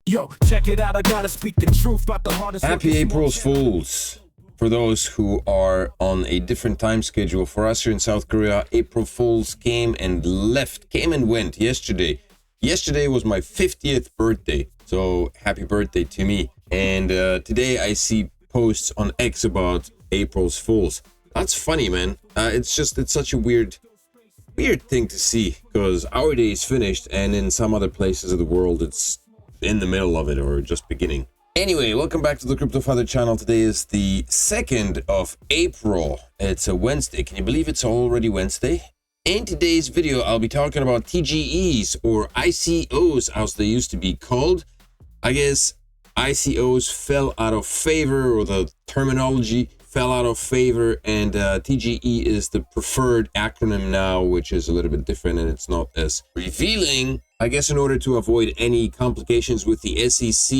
Yo, check it out, I gotta speak the truth about the hardest. Happy April's Fools. For those who are on a different time schedule, for us here in South Korea, April Fools came and went yesterday. Yesterday was my 50th birthday, so happy birthday to me. And today I see posts on X about April's Fools. That's funny, man. It's such a weird thing to see, because our day is finished and in some other places of the world it's in the middle of it or just beginning. Anyway, welcome back to the CryptoFather channel. Today is the 2nd of April. It's a Wednesday. Can you believe it's already Wednesday? In today's video, I'll be talking about TGEs or ICOs as they used to be called. I guess ICOs fell out of favor, or the terminology fell out of favor, and TGE is the preferred acronym now, which is a little bit different and it's not as revealing. I guess in order to avoid any complications with the SEC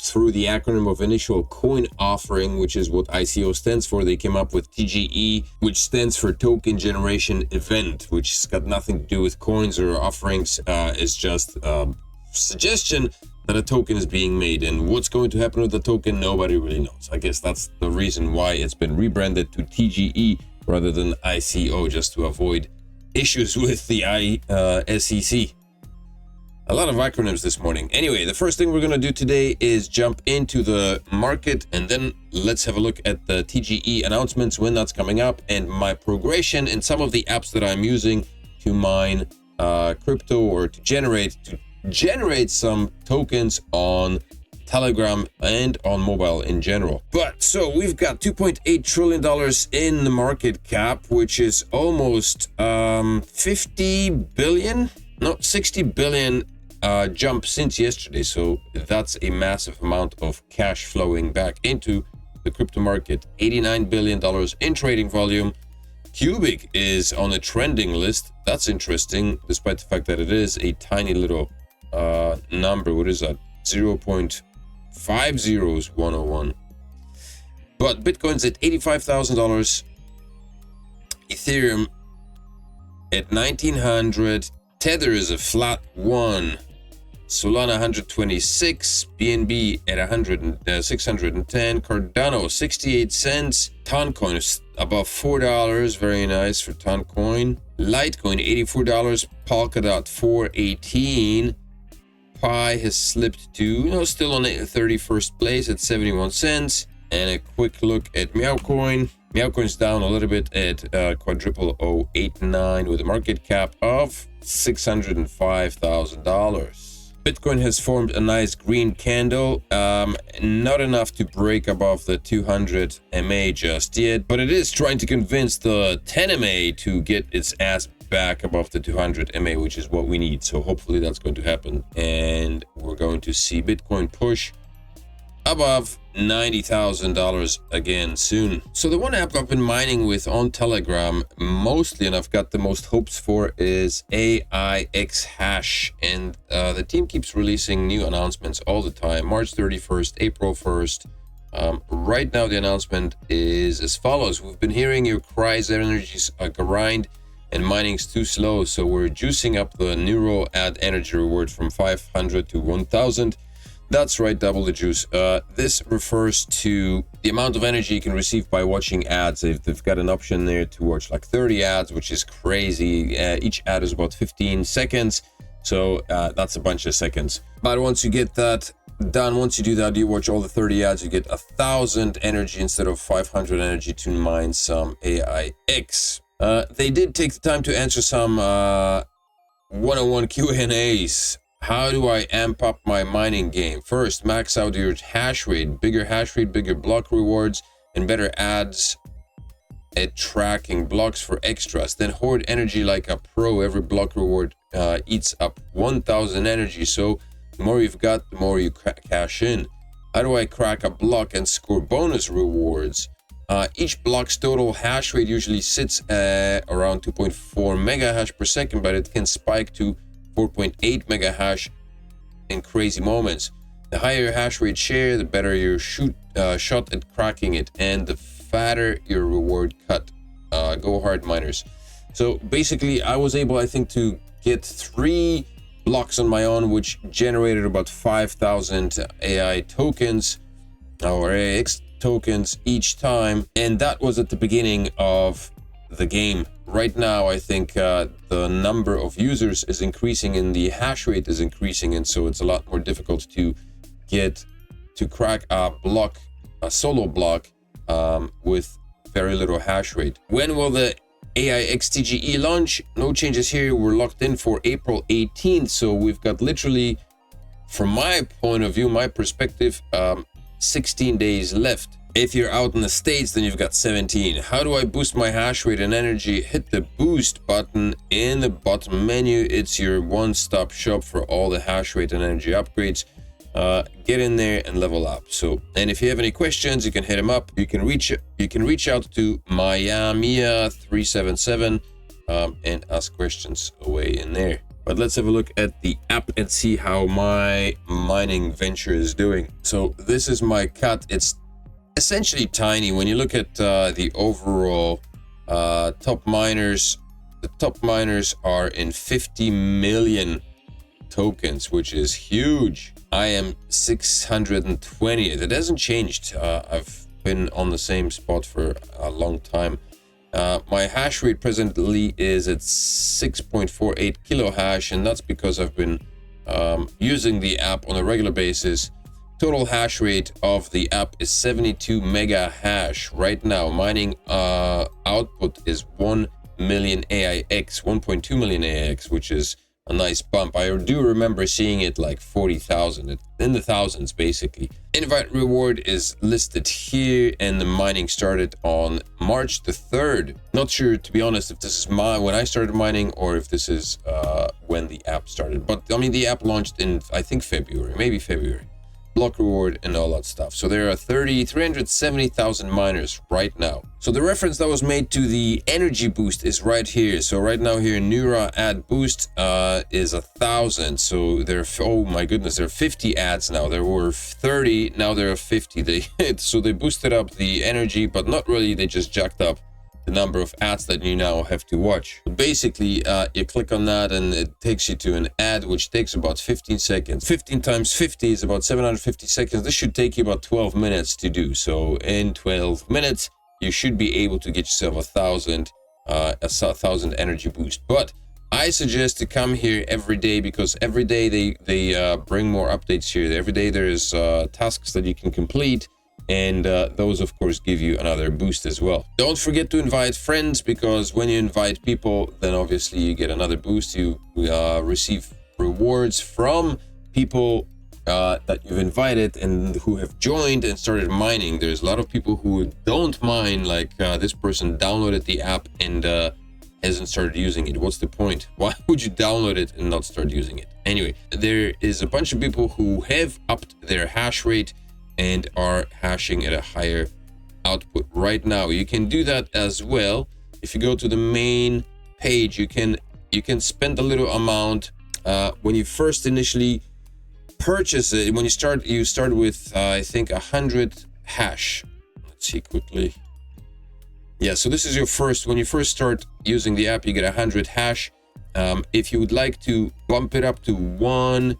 through the acronym of initial coin offering, which is what ICO stands for, they came up with TGE, which stands for token generation event, which has got nothing to do with coins or offerings. It's just a suggestion that a token is being made, and what's going to happen with the token, nobody really knows. I guess that's the reason why it's been rebranded to TGE rather than ICO, just to avoid issues with the SEC. A lot of acronyms this morning. Anyway, the first thing we're going to do today is jump into the market, and then let's have a look at the TGE announcements, when that's coming up, and my progression in some of the apps that I'm using to mine crypto, or to generate some tokens on Telegram and on mobile in general. But so we've got $2.8 trillion in the market cap, which is almost 60 billion jump since yesterday. So that's a massive amount of cash flowing back into the crypto market. $89 billion in trading volume. Cubic is on a trending list. That's interesting, despite the fact that it is a tiny little number. What is that? 0.50101. But Bitcoin's at $85,000. Ethereum at 1900. Tether is a flat 1. Solana 126, BNB at 610, Cardano 68 cents, Toncoin is above $4, very nice for Toncoin, Litecoin $84, Polkadot 418, Pi has slipped to, still on 31st place at 71 cents, and a quick look at Meowcoin. Meowcoin's down a little bit at quadruple 089 with a market cap of $605,000. Bitcoin has formed a nice green candle, not enough to break above the 200 MA just yet, but it is trying to convince the 10 MA to get its ass back above the 200 MA, which is what we need. So hopefully that's going to happen, and we're going to see Bitcoin push above $90,000 again soon. So the one app I've been mining with on Telegram mostly, and I've got the most hopes for, is aixhash, and the team keeps releasing new announcements all the time. March 31st, April 1st. Right now the announcement is as follows: we've been hearing your cries that energy's grind and mining's too slow, so we're juicing up the neural ad energy reward from 500 to 1000. That's right, double the juice. This refers to the amount of energy you can receive by watching ads. They've got an option there to watch like 30 ads, which is crazy. Each ad is about 15 seconds. So that's a bunch of seconds. But once you get that done, once you do that, you watch all the 30 ads, you get 1,000 energy instead of 500 energy to mine some AIX. They did take the time to answer some 101 Q&As. How do I amp up my mining game? First, max out your hash rate. Bigger hash rate, bigger block rewards, and better ads at tracking blocks for extras. Then hoard energy like a pro. Every block reward eats up 1,000 energy. So the more you've got, the more you cash in. How do I crack a block and score bonus rewards? Each block's total hash rate usually sits around 2.4 mega hash per second, but it can spike to 4.8 mega hash in crazy moments. The higher your hash rate share, the better your shot at cracking it, and the fatter your reward cut. Go hard, miners. So basically, I was able, I think, to get 3 blocks on my own, which generated about 5,000 AI tokens or AX tokens each time, and that was at the beginning of the game. Right now I think the number of users is increasing and the hash rate is increasing, and so it's a lot more difficult to get to crack a block, a solo block, with very little hash rate. When will the AIX TGE launch? No changes here. We're locked in for April 18th, so we've got literally, from my point of view, my perspective, 16 days left. If you're out in the States, then you've got 17. How do I boost my hash rate and energy? Hit the boost button in the bottom menu. It's your one-stop shop for all the hash rate and energy upgrades. Get in there and level up. So, and if you have any questions, you can hit him up. You can reach out to Miami377 and ask questions away in there. But let's have a look at the app and see how my mining venture is doing. So this is my cut. It's essentially tiny. When you look at the overall top miners, the top miners are in 50 million tokens, which is huge. I am 620. It hasn't changed. I've been on the same spot for a long time. My hash rate presently is at 6.48 kilo hash, and that's because I've been using the app on a regular basis. Total hash rate of the app is 72 mega hash. Right now, mining output is 1 million AIX, 1.2 million AIX, which is a nice bump. I do remember seeing it like 40,000, in the thousands basically. Invite reward is listed here, and the mining started on March the 3rd. Not sure, to be honest, if this is when I started mining or if this is when the app started. But I mean, the app launched in, I think, February, maybe February. Block reward and all that stuff. So there are 370,000 miners right now. So the reference that was made to the energy boost is right here. So right now here, Neura ad boost is 1,000. So there, oh my goodness, there are 50 ads now. There were 30, now there are 50. So they boosted up the energy, but not really. They just jacked up the number of ads that you now have to watch. Basically, you click on that and it takes you to an ad, which takes about 15 seconds. 15 times 50 is about 750 seconds. This should take you about 12 minutes to do. So in 12 minutes, you should be able to get yourself a 1,000 energy boost. But I suggest to come here every day, because every day they bring more updates here. Every day there's tasks that you can complete, and those of course give you another boost as well. Don't forget to invite friends, because when you invite people, then obviously you get another boost. You receive rewards from people that you've invited and who have joined and started mining. There's a lot of people who don't mine, like this person downloaded the app and hasn't started using it. What's the point? Why would you download it and not start using it? Anyway, there is a bunch of people who have upped their hash rate and are hashing at a higher output right now. You can do that as well. If you go to the main page, you can spend a little amount when you first initially purchase it. When you start with I think 100 hash. Let's see quickly. Yeah, so this is your first, when you first start using the app, you get 100 hash. If you would like to bump it up to 1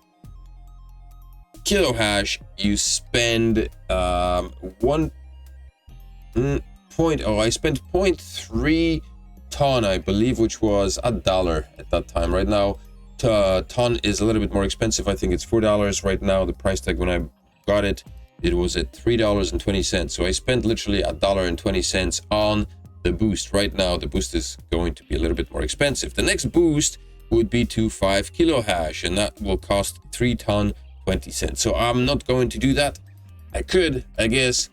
kilo hash, you spend I spent 0.3 ton, I believe, which was $1 at that time. Right now ton is a little bit more expensive. I think it's $4 right now. The price tag when I got it was at $3.20. So I spent literally $1.20 on the boost. Right now the boost is going to be a little bit more expensive. The next boost would be to 5 kilo hash, and that will cost 3 ton 20 cents. So I'm not going to do that. I could, I guess.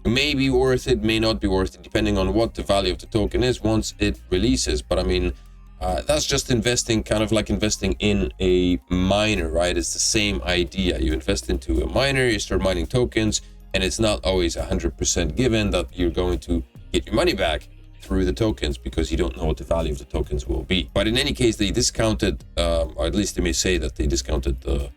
May be worth it, may not be worth it, depending on what the value of the token is once it releases. But I mean, that's just investing, kind of like investing in a miner, right? It's the same idea. You invest into a miner, you start mining tokens, and it's not always 100% given that you're going to get your money back through the tokens, because you don't know what the value of the tokens will be. But in any case, they discounted, or at least they may say that they discounted the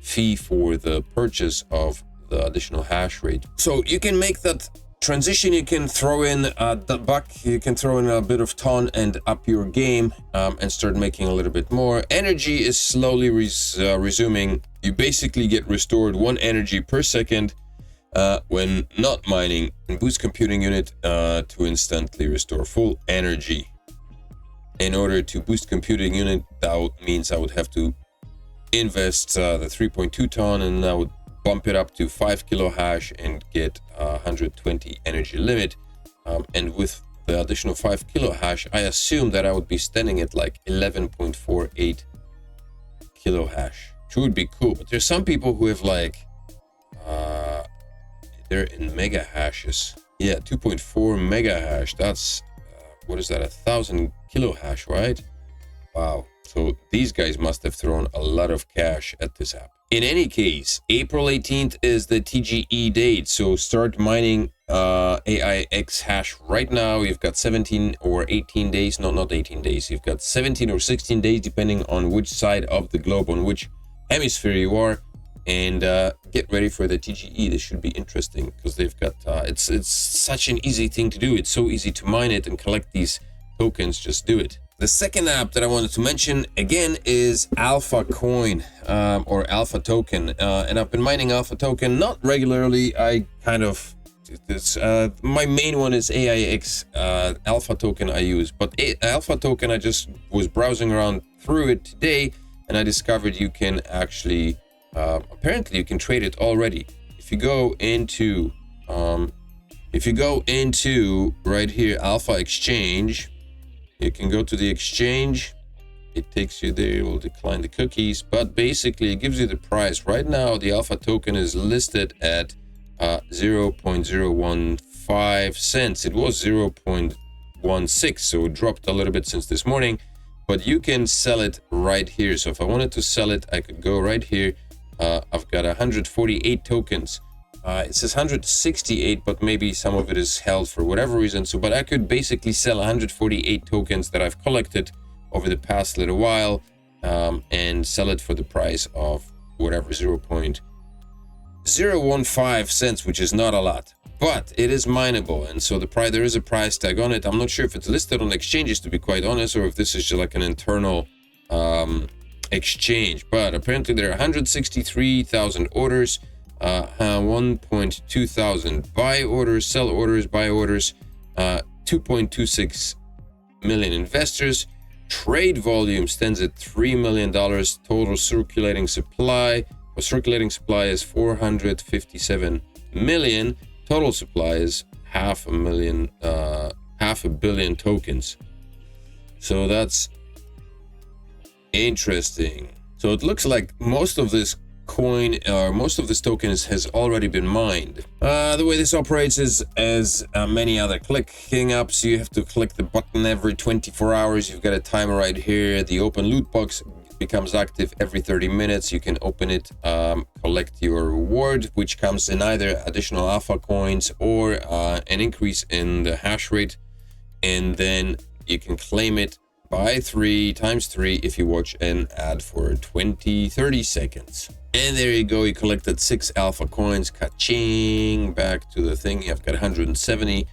fee for the purchase of the additional hash rate. So you can make that transition, you can throw in the buck, you can throw in a bit of ton and up your game and start making a little bit more. Energy is slowly resuming. You basically get restored 1 energy per second when not mining, and boost computing unit to instantly restore full energy. In order to boost computing unit, that means I would have to invest the 3.2 ton, and I would bump it up to 5 kilo hash and get 120 energy limit. And with the additional 5 kilo hash, I assume that I would be standing at like 11.48 kilo hash, which would be cool. But there's some people who have like they're in mega hashes. Yeah, 2.4 mega hash. That's what is that, 1,000 kilo hash, right? Wow. So these guys must have thrown a lot of cash at this app. In any case, April 18th is the TGE date, so start mining aixhash right now. You've got 17 or 18 days, not 18 days. You've got 17 or 16 days, depending on which side of the globe, on which hemisphere you are, and get ready for the TGE. This should be interesting because they've got it's such an easy thing to do. It's so easy to mine it and collect these tokens. Just do it. The second app that I wanted to mention again is Alpha Coin or Alpha Token, and I've been mining Alpha Token not regularly. I kind of my main one is AIX Alpha Token I use, but Alpha Token I just was browsing around through it today, and I discovered you can actually apparently you can trade it already. If you go into right here, Alpha Exchange. You can go to the exchange, it takes you there, it will decline the cookies, but basically it gives you the price. Right now, the Alpha token is listed at 0.015 cents. It was 0.16, so it dropped a little bit since this morning, but you can sell it right here. So if I wanted to sell it, I could go right here. I've got 148 tokens. It says 168, but maybe some of it is held for whatever reason. So, but I could basically sell 148 tokens that I've collected over the past little while, and sell it for the price of whatever 0.015 cents, which is not a lot, but it is mineable. And so there is a price tag on it. I'm not sure if it's listed on exchanges, to be quite honest, or if this is just like an internal exchange. But apparently there are 163,000 orders. 1.2 thousand buy orders, sell orders, buy orders, 2.26 million investors. Trade volume stands at $3 million. Total circulating supply, is 457 million. Total supply is half a billion tokens. So that's interesting. So it looks like most of this coin, or most of this tokens, has already been mined. The way this operates is as many other clicking apps. You have to click the button every 24 hours. You've got a timer right here. The open loot box becomes active every 30 minutes. You can open it, collect your reward, which comes in either additional alpha coins or an increase in the hash rate, and then you can claim it by 3 times 3 if you watch an ad for 30 seconds. And there you go, you collected 6 alpha coins. Ka-ching, back to the thing. You've got 170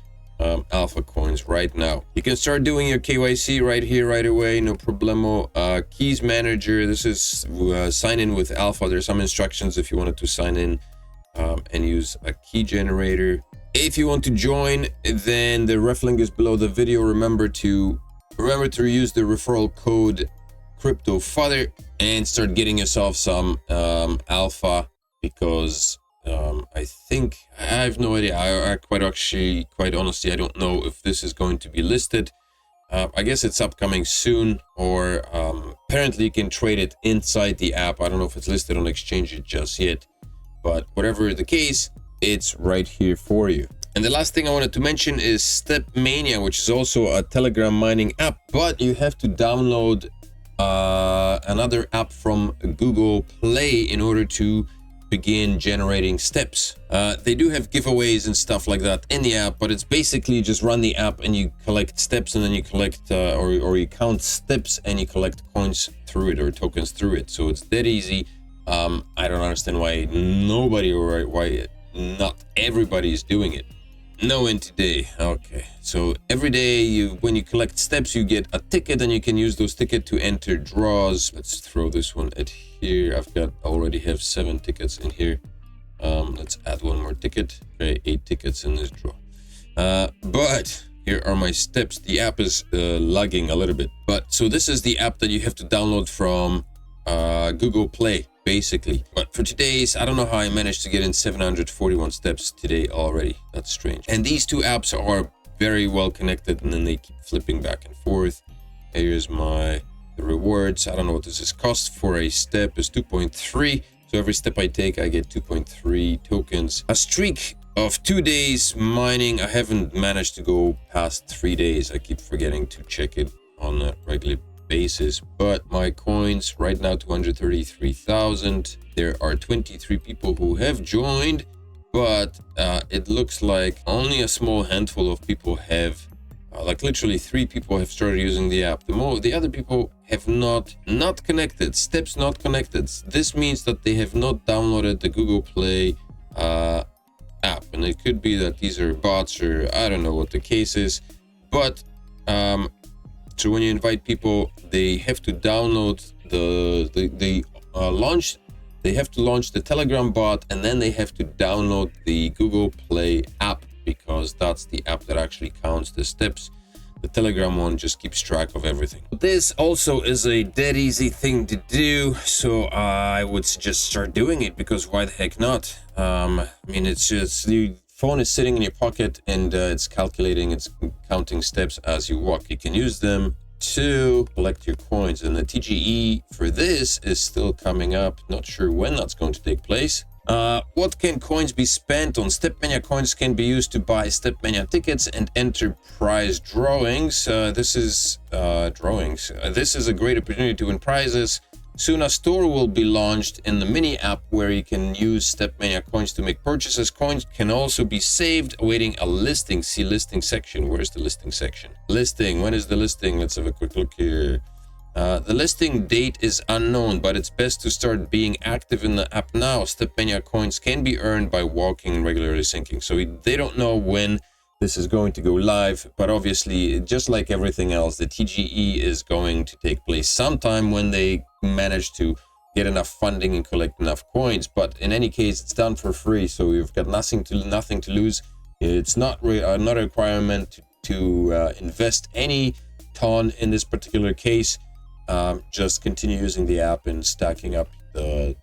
alpha coins right now. You can start doing your KYC right here, right away, no problemo. Keys manager, this is sign in with alpha. There's some instructions if you wanted to sign in and use a key generator. If you want to join, then the ref link is below the video. Remember to use the referral code CryptoFather and start getting yourself some alpha, because I have no idea. Quite honestly, I don't know if this is going to be listed. I guess it's upcoming soon, or apparently you can trade it inside the app. I don't know if it's listed on exchange just yet, but whatever the case, it's right here for you. And the last thing I wanted to mention is Stepmania, which is also a Telegram mining app, but you have to download another app from Google Play in order to begin generating steps. They do have giveaways and stuff like that in the app, but it's basically just run the app and you collect steps, and then you collect or you count steps and you collect coins through it, or tokens through it. So it's that easy. I don't understand why not everybody is doing it. No win today. Okay, so every day when you collect steps, you get a ticket, and you can use those tickets to enter draws. Let's throw this one at here. Already have 7 tickets in here. Let's add one more ticket. Okay, 8 tickets in this draw. But here are my steps. The app is lagging a little bit, but so this is the app that you have to download from Google Play, basically. But for today's, I don't know how I managed to get in 741 steps today already. That's strange. And these 2 apps are very well connected, and then they keep flipping back and forth. Here's the rewards. I don't know what this is. Cost for a step is 2.3. So every step I take, I get 2.3 tokens. A streak of 2 days mining. I haven't managed to go past 3 days. I keep forgetting to check it on a regular basis. But my coins right now, 233,000. There are 23 people who have joined, but it looks like only a small handful of people have, like literally 3 people have started using the app. The other people have not connected. Steps not connected. This means that they have not downloaded the Google Play app, and it could be that these are bots, or I don't know what the case is. But so when you invite people, they have to download they have to launch the Telegram bot, and then they have to download the Google Play app, because that's the app that actually counts the steps. The Telegram one just keeps track of everything. This also is a dead easy thing to do, so I would suggest start doing it, because why the heck not? I mean, it's just the phone is sitting in your pocket, and it's counting steps as you walk. You can use them to collect your coins, and the TGE for this is still coming up. Not sure when that's going to take place. What can coins be spent on? StepMania coins can be used to buy StepMania tickets and enter prize drawings. This is a great opportunity to win prizes. Soon a store will be launched in the mini app where you can use StepMania coins to make purchases. Coins can also be saved awaiting a listing. See listing section. Where's the listing section? Listing. When is the listing? Let's have a quick look here. The listing date is unknown, but it's best to start being active in the app now. StepMania coins can be earned by walking and regularly syncing. So they don't know when this is going to go live, but obviously, just like everything else, the TGE is going to take place sometime when they manage to get enough funding and collect enough coins. But in any case, it's done for free, so you've got nothing to lose. It's not a requirement to invest any ton in this particular case. Just continue using the app and stacking up the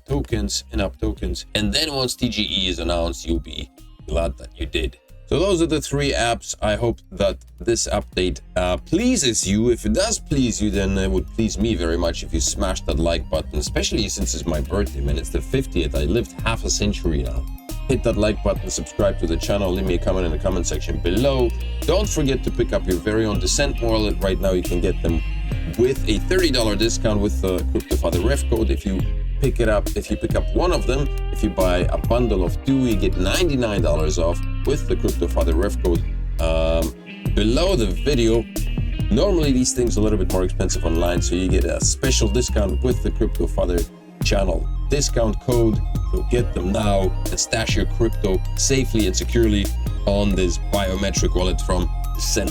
tokens, in-app tokens. And then once TGE is announced, you'll be glad that you did. So those are the 3 apps. I hope that this update pleases you. If it does please you, then it would please me very much if you smash that like button, especially since it's my birthday, man. It's the 50th. I lived half a century now. Hit that like button, subscribe to the channel, leave me a comment in the comment section below. Don't forget to pick up your very own Descent wallet. Right now you can get them with a $30 discount with the CryptoFather ref code. If you pick up one of them, if you buy a bundle of 2, you get $99 off with the CryptoFather ref code below the video. Normally these things are a little bit more expensive online, so you get a special discount with the CryptoFather channel discount code. So get them now and stash your crypto safely and securely on this biometric wallet from Descent.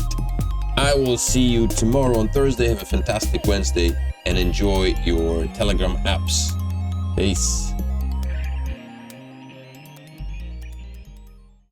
I will see you tomorrow on Thursday. Have a fantastic Wednesday and enjoy your Telegram apps. Peace.